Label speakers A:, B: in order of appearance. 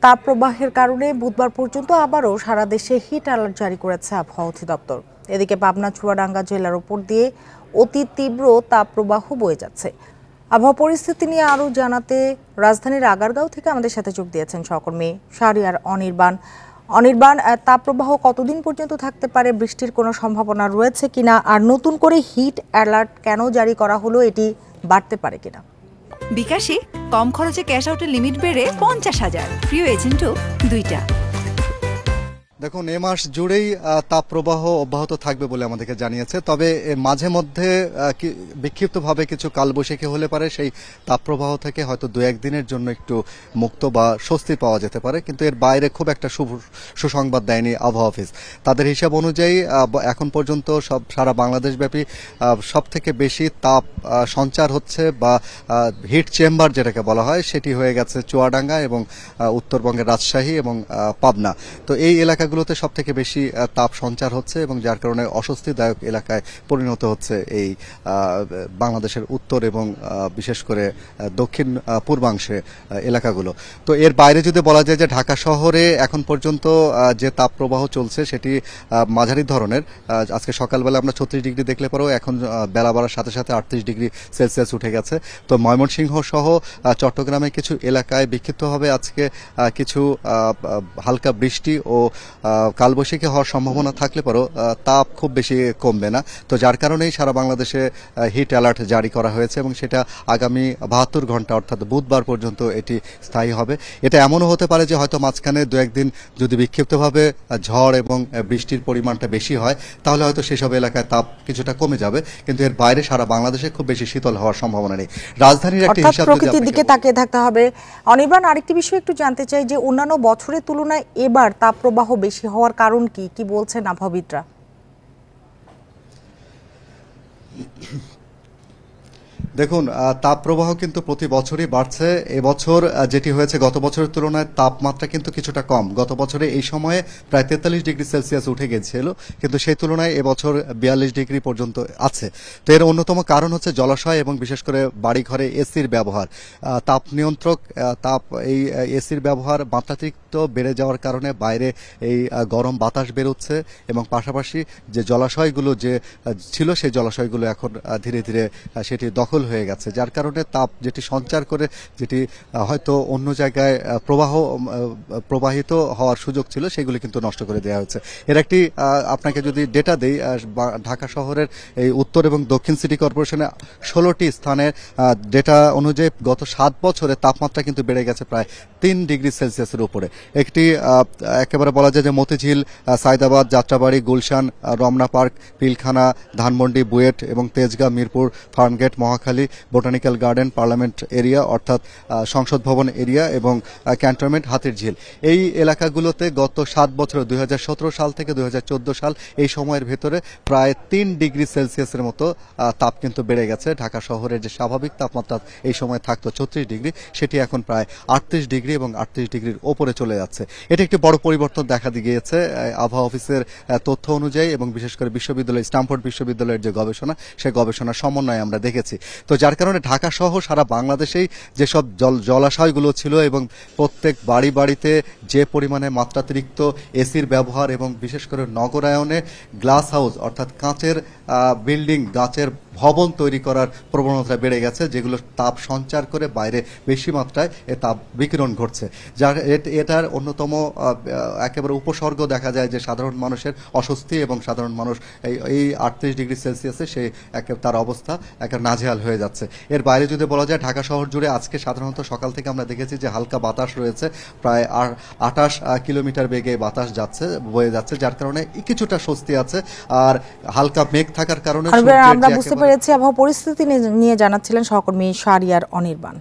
A: তাপপ্রবাহের কারণে বুধবার পর্যন্ত আবারও সারা দেশে হিট অ্যালার্ট জারি করেছে আবহাওয়া অধিদপ্তর। এদিকে পাবনা চুয়াডাঙ্গা জেলার উপর দিয়ে অতি তীব্র তাপপ্রবাহ বয়ে যাচ্ছে। আবহাওয়া পরিস্থিতি নিয়ে আরও জানাতে রাজধানীর আগারগাঁও থেকে আমাদের সাথে যোগ দিয়েছেন সহকর্মী শাহরিয়ার অনির্বাণ। তাপপ্রবাহ কতদিন পর্যন্ত থাকতে পারে, বৃষ্টির কোনো সম্ভাবনা রয়েছে কিনা, আর নতুন করে হিট অ্যালার্ট কেন জারি করা হলো, এটি বাড়তে পারে কিনা?
B: বিকাশে কম খরচে ক্যাশ আউটের লিমিট বেড়ে 50,000, প্রিয় এজেন্টও 2টা।
C: দেখুন, এ মাস জুড়েই তাপপ্রবাহ অব্যাহত থাকবে বলে আমাদেরকে জানিয়েছে। তবে মাঝে মধ্যে বিক্ষিপ্তভাবে কিছু কালবৈশাখী হলে পারে সেই তাপপ্রবাহ থেকে হয়তো 2-1 দিনের জন্য একটু মুক্ত বা স্বস্তি পাওয়া যেতে পারে, কিন্তু এর বাইরে খুব একটা সুসংবাদ দেয়নি আবহাওয়া অফিস। তাদের হিসাব অনুযায়ী এখন পর্যন্ত সারা বাংলাদেশব্যাপী সব থেকে বেশি তাপ সঞ্চার হচ্ছে বা হিট চেম্বার যেটাকে বলা হয় সেটি হয়ে গেছে চুয়াডাঙ্গা এবং উত্তরবঙ্গের রাজশাহী এবং পাবনা। তো এই এলাকাগুলোতে সব থেকে বেশি তাপ সঞ্চার হচ্ছে এবং যার কারণে অস্বস্তিদায়ক এলাকায় পরিণত হচ্ছে এই বাংলাদেশের উত্তর এবং বিশেষ করে দক্ষিণ পূর্বাংশে এলাকাগুলো। তো এর বাইরে যদি বলা যায় যে ঢাকা শহরে এখন পর্যন্ত যে তাপ প্রবাহ চলছে সেটি মাঝারি ধরনের। আজকে সকালবেলা আমরা 36 ডিগ্রি দেখলে পরেও এখন বেলা বাড়ার সাথে সাথে 38 ডিগ্রি সেলসিয়াস উঠে গেছে। তো ময়মনসিংহ সহ চট্টগ্রামে কিছু এলাকায় বিক্ষিপ্তভাবে আজকে কিছু হালকা বৃষ্টি ও কালবৈশাখী হওয়ার সম্ভাবনা থাকলে পরেও তাপ খুব বেশি কমবে না। তো যার কারণেই সারা বাংলাদেশে হিট অ্যালার্ট জারি করা হয়েছে এবং সেটা আগামী 72 ঘন্টা অর্থাৎ বুধবার পর্যন্ত এটি স্থায়ী হবে। এটা এমনও হতে পারে যে হয়তো মাঝখানে 2-1 দিন যদি বিক্ষিপ্তভাবে ঝড় এবং বৃষ্টির পরিমাণটা বেশি হয় তাহলে হয়তো সেসব এলাকায় তাপ কিছুটা কমে যাবে, কিন্তু এর বাইরে সারা বাংলাদেশে খুব বেশি শীতল হওয়ার সম্ভাবনা নেই। রাজধানীর একটা হিসাব
A: প্রকৃতির দিকে তাকিয়ে থাকতে হবে। অনির্বাণ, আরেকটি বিষয় একটু জানতে চাই যে অন্যান্য বছরের তুলনায় এবার তাপপ্রবাহ বেশি হওয়ার কারণ কি বলছেন আবহাওয়াবিদরা?
C: দেখুন, তাপপ্রবাহ কিন্তু প্রতি বছরই বাড়ছে। এবছর যেটি হয়েছে গত বছরের তুলনায় তাপমাত্রা কিন্তু কিছুটা কম। গত বছরে এই সময়ে প্রায় 43 ডিগ্রি সেলসিয়াস উঠে গিয়েছিল, কিন্তু সেই তুলনায় এবছর 42 ডিগ্রি পর্যন্ত আছে। তো এর অন্যতম কারণ হচ্ছে জলাশয় এবং বিশেষ করে বাড়িঘরে এসির ব্যবহার। তাপ নিয়ন্ত্রক এই এসির ব্যবহার মাত্রাতিরিক্ত বেড়ে যাওয়ার কারণে বাইরে এই গরম বাতাস বেরোচ্ছে এবং পাশাপাশি যে জলাশয়গুলো যে ছিল সেই জলাশয়গুলো এখন ধীরে ধীরে সেটি দখল হয়ে গেছে, যার কারণে তাপ যেটি সঞ্চার করে যেটি হয়তো অন্য জায়গায় প্রবাহিত হওয়ার সুযোগ ছিল সেগুলি কিন্তু নষ্ট করে দেওয়া হয়েছে। এর একটি আপনাকে যদি ডেটা দেই, ঢাকা শহরের এই উত্তর এবং দক্ষিণ সিটি কর্পোরেশনে 16টি স্থানের ডেটা অনুযায়ী গত 7 বছরে তাপমাত্রা কিন্তু বেড়ে গেছে প্রায় 3 ডিগ্রি সেলসিয়াসের উপরে। একটি একেবারে বলা যায় যে মতিঝিল, সায়দাবাদ, যাত্রাবাড়ি, গুলশান, রমনা পার্ক, পিলখানা, ধানমন্ডি, বুয়েট এবং Tejgaon, Mirpur, Farmgate, Mohakhali, botanical garden, parliament area অর্থাৎ সংসদ ভবন এরিয়া এবং ক্যান্টনমেন্ট, হাতিরঝিল, এই এলাকাগুলোতে গত 7 বছরে 2017 সাল থেকে 2014 সাল এই সময়ের ভেতরে প্রায় 3 ডিগ্রি সেলসিয়াসের মতো তাপ কিন্তু বেড়ে গেছে। ঢাকা শহরের যে স্বাভাবিক তাপমাত্রা এই সময় থাকতো 36 ডিগ্রি, সেটি এখন প্রায় 38 ডিগ্রি এবং 38 ডিগ্রির ওপরে চলে যাচ্ছে। এটা একটি বড় পরিবর্তন দেখা গিয়েছে আবহাওয়া অফিসের তথ্য অনুযায়ী এবং বিশেষ করে স্ট্যামফোর্ড বিশ্ববিদ্যালয়ের যে গবেষণা, সেই গবেষণার সমন্বয়ে আমরা দেখেছি। তো যার কারণে ঢাকা সহ সারা বাংলাদেশেই যেসব জলাশয়গুলো ছিল এবং প্রত্যেক বাড়িতে যে পরিমাণে মাত্রাতিরিক্ত এসির ব্যবহার এবং বিশেষ করে নগরায়নে গ্লাস হাউস অর্থাৎ কাঁচের বিল্ডিং, কাঁচের ভবন তৈরি করার প্রবণতা বেড়ে গেছে, যেগুলো তাপ সঞ্চার করে বাইরে বেশি মাত্রায় তাপ বিকিরণ ঘটছে। যার এটার অন্যতম একেবারে উপসর্গ দেখা যায় যে সাধারণ মানুষের অস্বস্তি এবং সাধারণ মানুষ এই 38 ডিগ্রি সেলসিয়াসে তার অবস্থা একেবারে নাজেহাল হয়ে যাচ্ছে। এর বাইরে যদি বলা যায় ঢাকা শহর জুড়ে আজকে সাধারণত সকাল থেকে আমরা দেখেছি যে হালকা বাতাস রয়েছে, প্রায় 28 কিলোমিটার বেগে বাতাস বয়ে যাচ্ছে, যার কারণে কিছুটা স্বস্তি আছে। আর হালকা মেঘ থাকার কারণে
A: আমরা বুঝতে পেরেছি আবহাওয়া পরিস্থিতি নিয়ে জানাচ্ছিলেন সহকর্মী শাহরিয়ার অনির্বাণ।